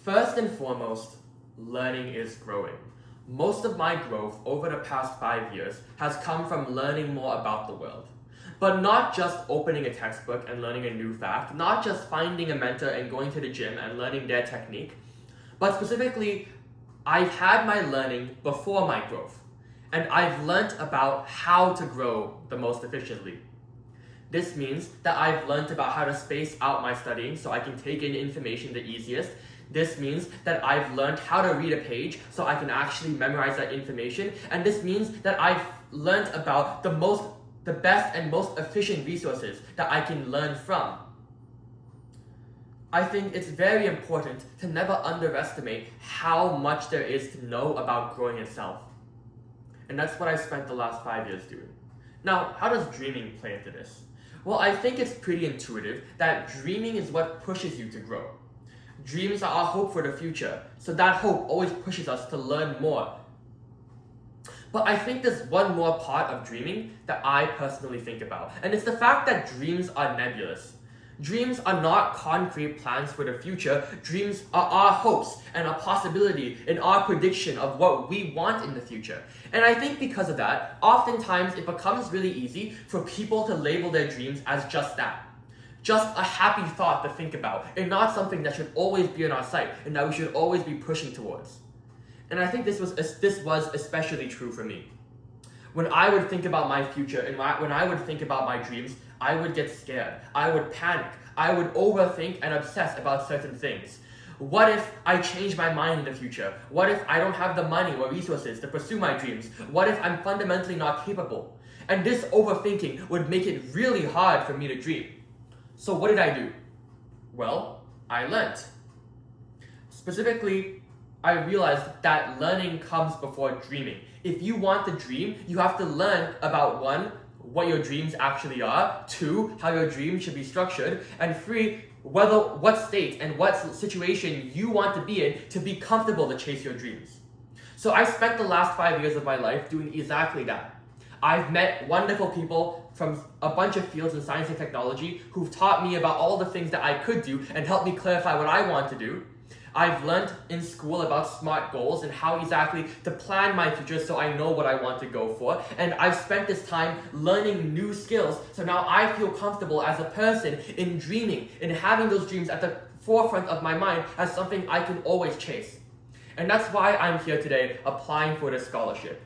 First and foremost, learning is growing. Most of my growth over the past 5 years has come from learning more about the world. But not just opening a textbook and learning a new fact, not just finding a mentor and going to the gym and learning their technique, but specifically, I've had my learning before my growth, and I've learnt about how to grow the most efficiently. This means that I've learnt about how to space out my studying so I can take in information the easiest. This means that I've learned how to read a page so I can actually memorize that information. And this means that I've learned about the best and most efficient resources that I can learn from. I think it's very important to never underestimate how much there is to know about growing itself. And that's what I spent the last 5 years doing. Now, how does dreaming play into this? Well, I think it's pretty intuitive that dreaming is what pushes you to grow. Dreams are our hope for the future, so that hope always pushes us to learn more. But I think there's one more part of dreaming that I personally think about, and it's the fact that dreams are nebulous. Dreams are not concrete plans for the future. Dreams are our hopes and a possibility in our prediction of what we want in the future. And I think because of that, oftentimes it becomes really easy for people to label their dreams as just that. Just a happy thought to think about, and not something that should always be in our sight and that we should always be pushing towards. And I think this was especially true for me. When I would think about my future and when I would think about my dreams, I would get scared. I would panic. I would overthink and obsess about certain things. What if I change my mind in the future? What if I don't have the money or resources to pursue my dreams? What if I'm fundamentally not capable? And this overthinking would make it really hard for me to dream. So what did I do? Well, I learned. Specifically, I realized that learning comes before dreaming. If you want to dream, you have to learn about 1, what your dreams actually are, 2, how your dreams should be structured, and 3, what state and what situation you want to be in to be comfortable to chase your dreams. So I spent the last 5 years of my life doing exactly that. I've met wonderful people from a bunch of fields in science and technology who've taught me about all the things that I could do and helped me clarify what I want to do. I've learned in school about SMART goals and how exactly to plan my future so I know what I want to go for. And I've spent this time learning new skills, so now I feel comfortable as a person in dreaming, in having those dreams at the forefront of my mind as something I can always chase. And that's why I'm here today applying for this scholarship.